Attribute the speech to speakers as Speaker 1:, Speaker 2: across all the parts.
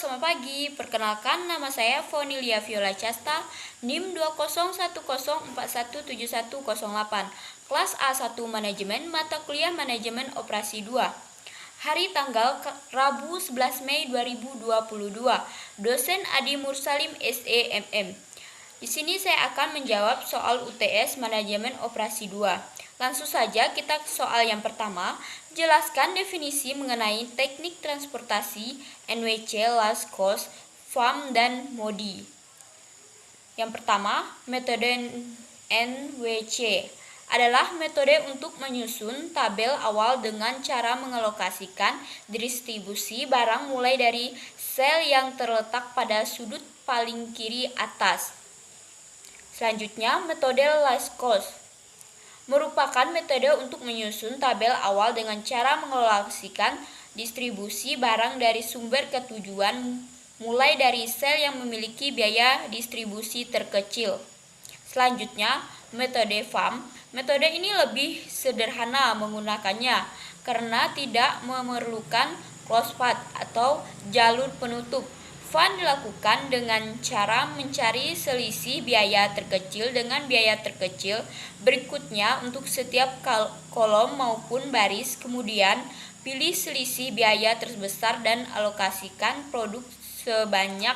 Speaker 1: selamat pagi. Perkenalkan, nama saya Vonilia Viola Casta, NIM 20110417108, kelas A1 Manajemen, mata kuliah Manajemen Operasi 2. Hari tanggal Rabu 11 Mei 2022. Dosen Adi Mursalim SEMM. Di sini saya akan menjawab soal UTS Manajemen Operasi 2. Langsung saja kita ke soal yang pertama. Jelaskan definisi mengenai teknik transportasi, NWC, last cost, FAM, dan MODI. Yang pertama, metode NWC adalah metode untuk menyusun tabel awal dengan cara mengalokasikan distribusi barang mulai dari sel yang terletak pada sudut paling kiri atas. Selanjutnya, metode last cost merupakan metode untuk menyusun tabel awal dengan cara mengalokasikan distribusi barang dari sumber ke tujuan mulai dari sel yang memiliki biaya distribusi terkecil. Selanjutnya, metode FAM. Metode ini lebih sederhana menggunakannya karena tidak memerlukan closed path atau jalur penutup. FAM dilakukan dengan cara mencari selisih biaya terkecil dengan biaya terkecil berikutnya untuk setiap kolom maupun baris, kemudian pilih selisih biaya terbesar dan alokasikan produk sebanyak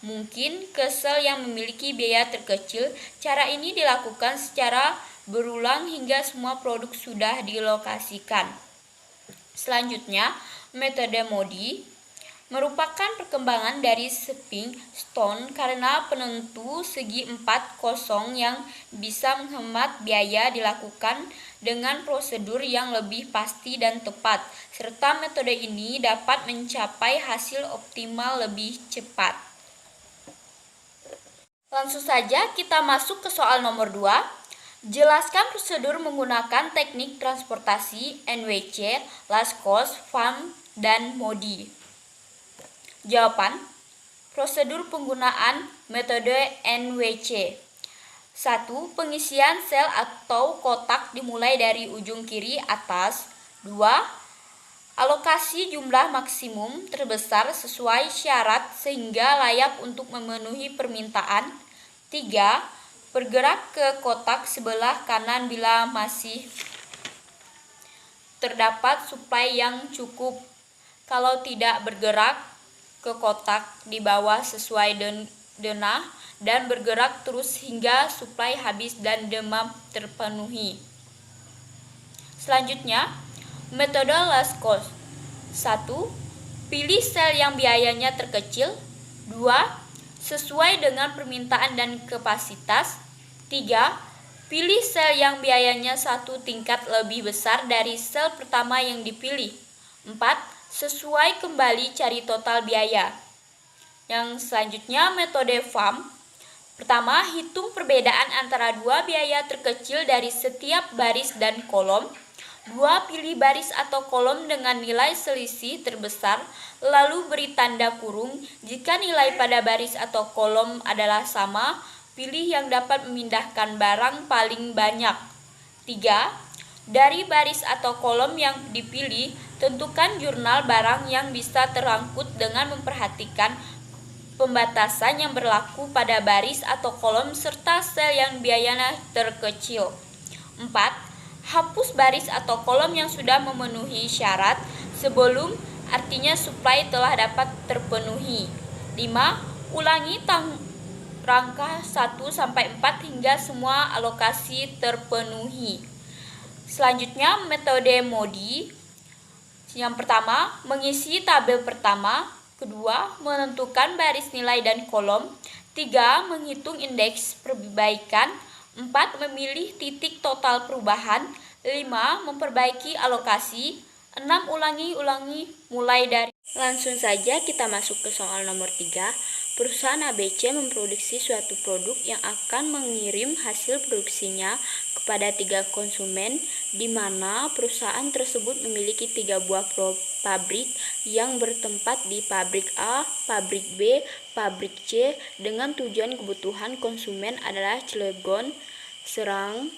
Speaker 1: mungkin ke sel yang memiliki biaya terkecil. Cara ini dilakukan secara berulang hingga semua produk sudah dilokasikan. Selanjutnya, metode MODI merupakan perkembangan dari stepping stone karena penentu segi 4 kosong yang bisa menghemat biaya dilakukan dengan prosedur yang lebih pasti dan tepat, serta metode ini dapat mencapai hasil optimal lebih cepat. Langsung saja kita masuk ke soal nomor 2. Jelaskan prosedur menggunakan teknik transportasi, NWC, last cost, FAM, dan MODI. Jawaban: prosedur penggunaan metode NWC. 1. Pengisian sel atau kotak dimulai dari ujung kiri atas. 2. Alokasi jumlah maksimum terbesar sesuai syarat sehingga layak untuk memenuhi permintaan. 3. Bergerak ke kotak sebelah kanan bila masih terdapat suplai yang cukup. Kalau tidak, bergerak ke kotak di bawah sesuai denah dan bergerak terus hingga suplai habis dan demand terpenuhi. Selanjutnya, metode last cost. 1. Pilih sel yang biayanya terkecil. 2. Sesuai dengan permintaan dan kapasitas. 3. Pilih sel yang biayanya satu tingkat lebih besar dari sel pertama yang dipilih. 4. Sesuai kembali cari total biaya. Yang selanjutnya, metode FAM. Pertama, hitung perbedaan antara dua biaya terkecil dari setiap baris dan kolom. 2. Pilih baris atau kolom dengan nilai selisih terbesar, lalu beri tanda kurung. Jika nilai pada baris atau kolom adalah sama, pilih yang dapat memindahkan barang paling banyak. 3. Dari baris atau kolom yang dipilih, tentukan jurnal barang yang bisa terangkut dengan memperhatikan pembatasan yang berlaku pada baris atau kolom serta sel yang biayanya terkecil. 4. Hapus baris atau kolom yang sudah memenuhi syarat sebelum, artinya suplai telah dapat terpenuhi. 5. Ulangi rangka 1-4 hingga semua alokasi terpenuhi. Selanjutnya, metode MODI. Yang pertama, mengisi tabel pertama. Kedua, menentukan baris nilai dan kolom. 3. Menghitung indeks perbaikan. 4. Memilih titik total perubahan. 5. Memperbaiki alokasi. 6. Ulangi mulai dari. Langsung saja kita masuk ke soal nomor 3. Perusahaan ABC memproduksi suatu produk yang akan mengirim hasil produksinya kepada 3 konsumen, di mana perusahaan tersebut memiliki 3 buah pabrik yang bertempat di pabrik A, pabrik B, pabrik C dengan tujuan kebutuhan konsumen adalah Cilegon, Serang,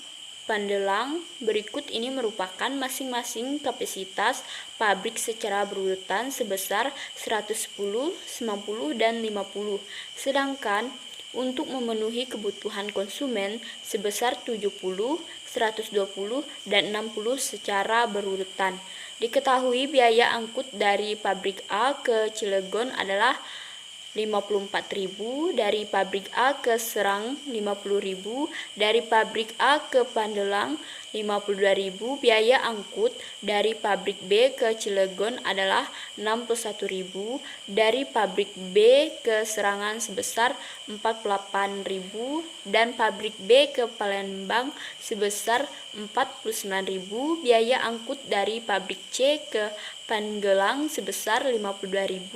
Speaker 1: Pandelang. Berikut ini merupakan masing-masing kapasitas pabrik secara berurutan sebesar 110, 90, dan 50. Sedangkan untuk memenuhi kebutuhan konsumen sebesar 70, 120, dan 60 secara berurutan. Diketahui biaya angkut dari pabrik A ke Cilegon adalah 54.000, dari pabrik A ke Serang 50.000, dari pabrik A ke Pandelang 52.000. Biaya angkut dari pabrik B ke Cilegon adalah 61.000, dari pabrik B ke Serangan sebesar 48.000, dan pabrik B ke Palembang sebesar 49.000. Biaya angkut dari pabrik C ke Pangelang sebesar 52.000,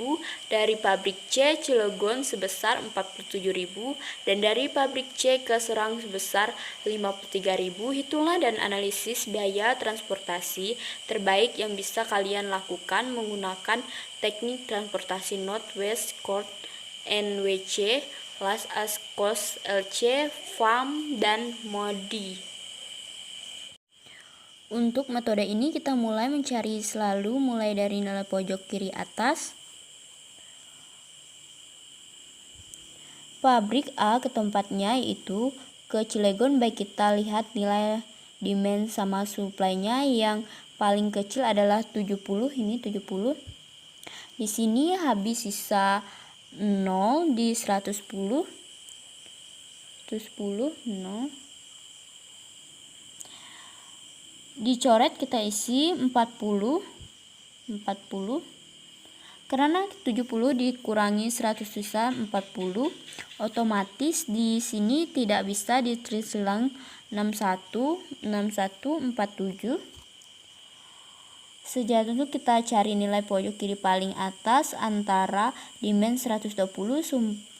Speaker 1: dari pabrik C Cilegon sebesar 47.000, dan dari pabrik C ke Serang sebesar 53.000. Hitunglah dan analisis biaya transportasi terbaik yang bisa kalian lakukan menggunakan teknik transportasi Northwest Court NWC, Las as Cost LC, FAM, dan MODI. Untuk metode ini kita mulai mencari selalu mulai dari nilai pojok kiri atas. Pabrik A ke tempatnya yaitu ke Cilegon, baik kita lihat nilai demand sama supply-nya. Yang paling kecil adalah 70, ini 70. Di sini habis sisa 0 di 110. 0. Dicoret kita isi 40. Karena 70 dikurangi 100 sisa 40, otomatis di sini tidak bisa ditulis ulang 6147. Selanjutnya kita cari nilai pojok kiri paling atas antara demand 120,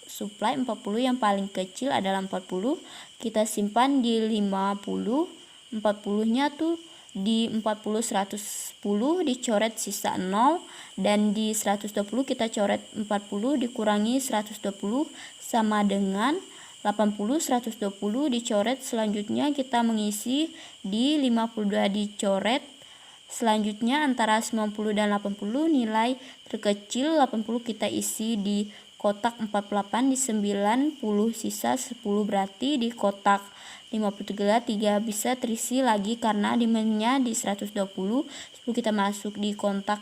Speaker 1: supply 40, yang paling kecil adalah 40. Kita simpan di 50. 40-nya tuh di 40 110 dicoret sisa 0, dan di 120 kita coret 40 dikurangi 120 sama dengan 80. 120 dicoret, selanjutnya kita mengisi di 52 dicoret. Selanjutnya antara 90 dan 80, nilai terkecil 80 kita isi di kotak 48, di 90 sisa 10, berarti di kotak 53 bisa terisi lagi karena demandnya di 120. 10 kita masuk di kotak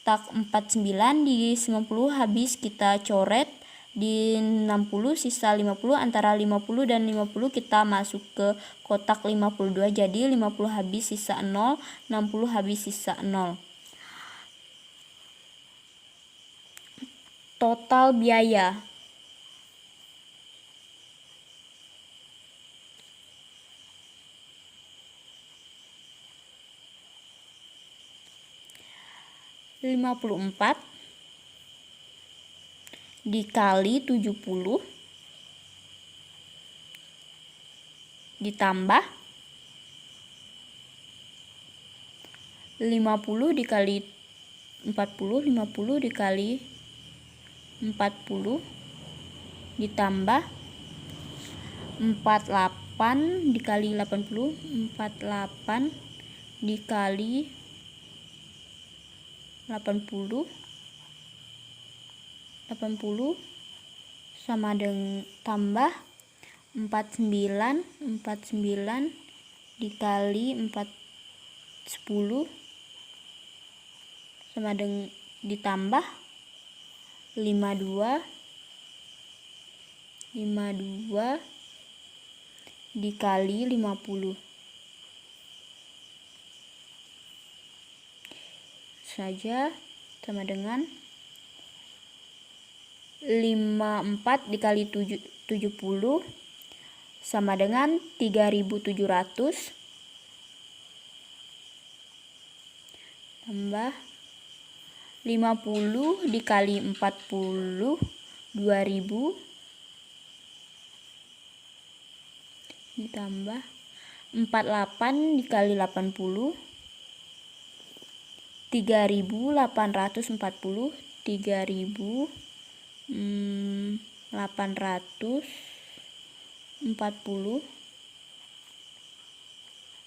Speaker 1: 49, di 90 habis kita coret, di 60 sisa 50, antara 50 dan 50 kita masuk ke kotak 52, jadi 50 habis sisa 0, 60 habis sisa 0. Total biaya Rp54 dikali 70 ditambah 50 dikali 40, 50 dikali 40 ditambah 48 dikali 80, 48 dikali 80 sama dengan tambah 49 dikali 10 sama dengan ditambah 52 dikali 50 saja sama dengan 54 dikali 70 sama dengan 3.700 tambah 50 dikali 40 2000 ditambah 48 dikali 80 3.840 3.840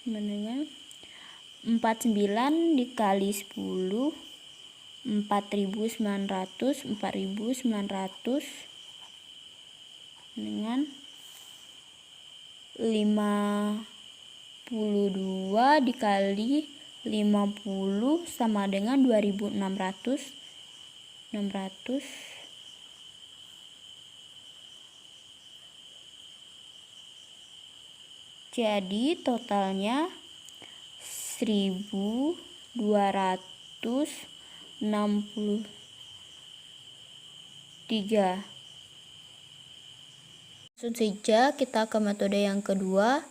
Speaker 1: dengan 49 dikali 10, 4.900 dengan 52 dikali 50 sama dengan 2.600. Jadi totalnya 1.263. Langsung saja kita ke metode yang kedua,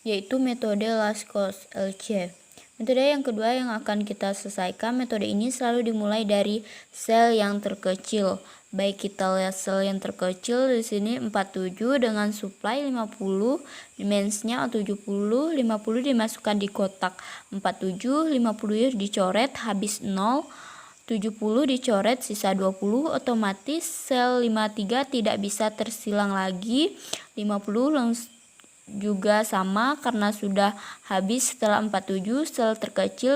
Speaker 1: yaitu metode Laskos-Elche. Metode yang kedua yang akan kita selesaikan, metode ini selalu dimulai dari sel yang terkecil. Baik, kita lihat sel yang terkecil di sini 47 dengan supply 50, dimensinya 70, 50 dimasukkan di kotak 47, 50 dicoret habis 0, 70 dicoret sisa 20, otomatis sel 53 tidak bisa tersilang lagi. 50 juga sama karena sudah habis setelah 47. Sel terkecil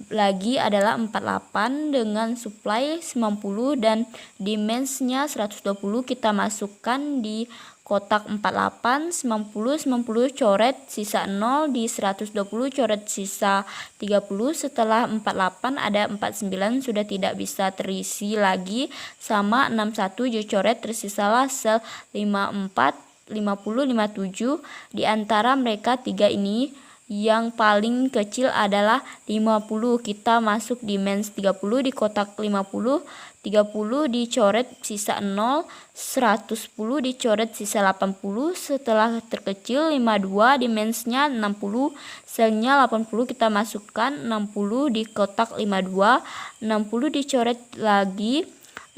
Speaker 1: lagi adalah 48 dengan supply 90 dan dimensinya 120. Kita masukkan di kotak 48, 90 coret sisa 0, di 120 coret sisa 30. Setelah 48 ada 49 sudah tidak bisa terisi lagi, sama 61 dicoret, tersisalah sel 54, 50, 57. Di antara mereka tiga ini yang paling kecil adalah 50. Kita masuk di mens 30 di kotak 50, 30 dicoret sisa 0, 110 dicoret sisa 80. Setelah terkecil 52 dimensnya 60, selnya 80 kita masukkan 60 di kotak 52, 60 dicoret lagi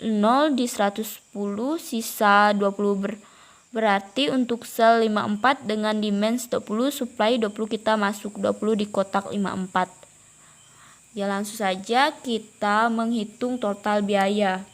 Speaker 1: 0 di 110 sisa 20 berarti untuk sel 54 dengan dimens 20 supply 20 kita masuk 20 di kotak 54. Ya, langsung saja kita menghitung total biaya.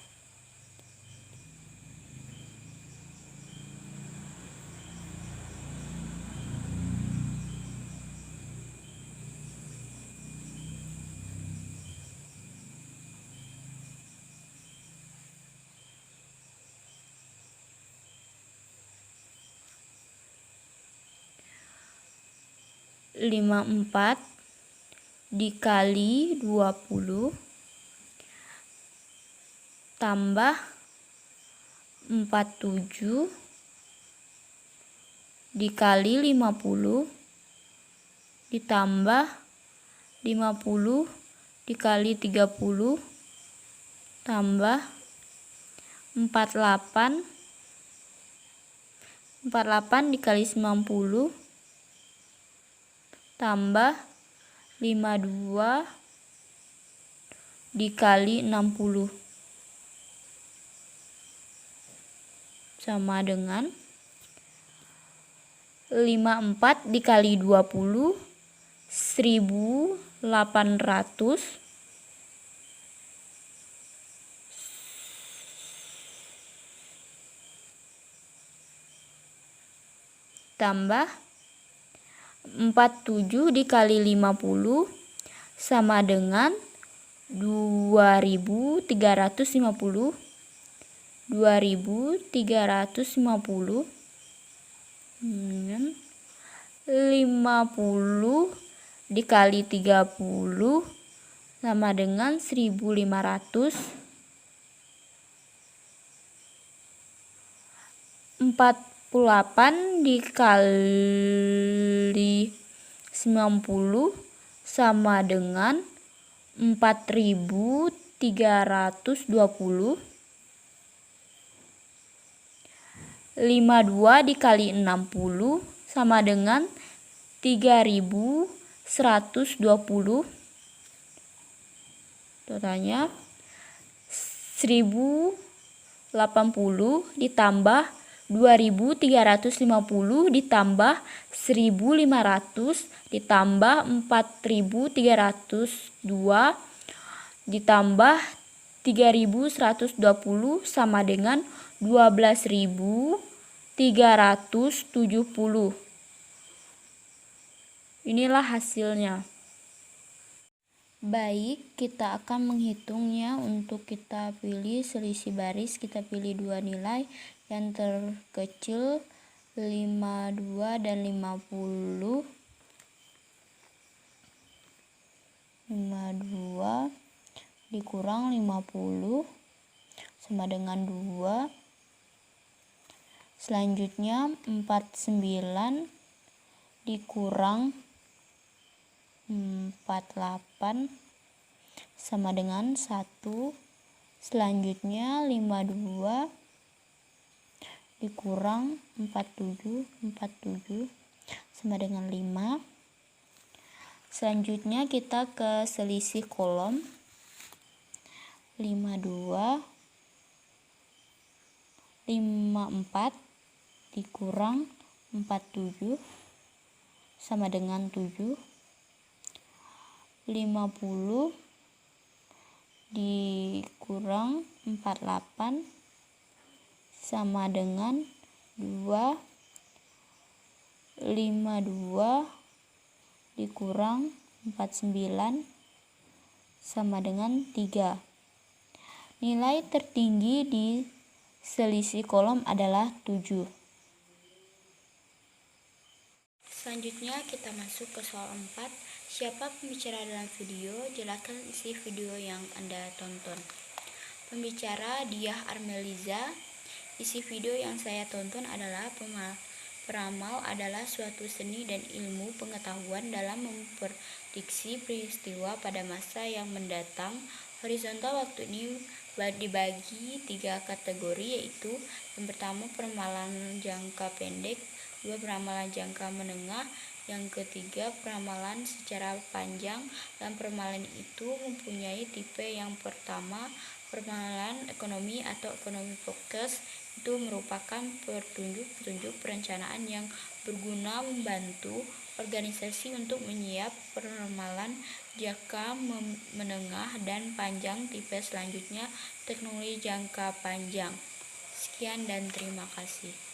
Speaker 1: Lima 4 dikali 20 tambah 47 dikali 50 ditambah 50 dikali 30 tambah 48 dikali 90 tambah 52 dikali 60 sama dengan 54 dikali 20 1800 tambah 47 dikali 50 sama dengan 2350. 2350 50 dikali 30 sama dengan 1500. 48 dikali 90 sama dengan 4320. 52 dikali 60 sama dengan 3120. Totalnya 1080 ditambah 2350 ditambah 1500 ditambah 4302 ditambah 3120 sama dengan 12.370. Inilah hasilnya. Baik, kita akan menghitungnya. Untuk kita pilih selisih baris, kita pilih dua nilai. Yang terkecil 52 dan 50. 52 dikurang 50 sama dengan 2. Selanjutnya 49 dikurang 48 sama dengan 1. Selanjutnya 52 dikurang 47 sama dengan 5. Selanjutnya kita ke selisih kolom. 52 54 dikurang 47 sama dengan 7. 50 dikurang 48 sama dengan 2. 52 dikurang 49 sama dengan 3. Nilai tertinggi di selisih kolom adalah 7. Selanjutnya kita masuk ke soal 4. Siapa pembicara dalam video? Jelaskan isi video yang Anda tonton. Pembicara Diah Armeliza. Isi video yang saya tonton adalah peramal adalah suatu seni dan ilmu pengetahuan dalam memprediksi peristiwa pada masa yang mendatang. Horizontal waktu ini dibagi 3 kategori, yaitu yang pertama peramalan jangka pendek, 2 peramalan jangka menengah, yang ketiga peramalan secara panjang. Dan peramalan itu mempunyai tipe. Yang pertama, peramalan ekonomi atau ekonomi fokus, itu merupakan petunjuk perencanaan yang berguna membantu organisasi untuk menyiap peramalan jangka menengah dan panjang. Tipe selanjutnya teknologi jangka panjang. Sekian dan terima kasih.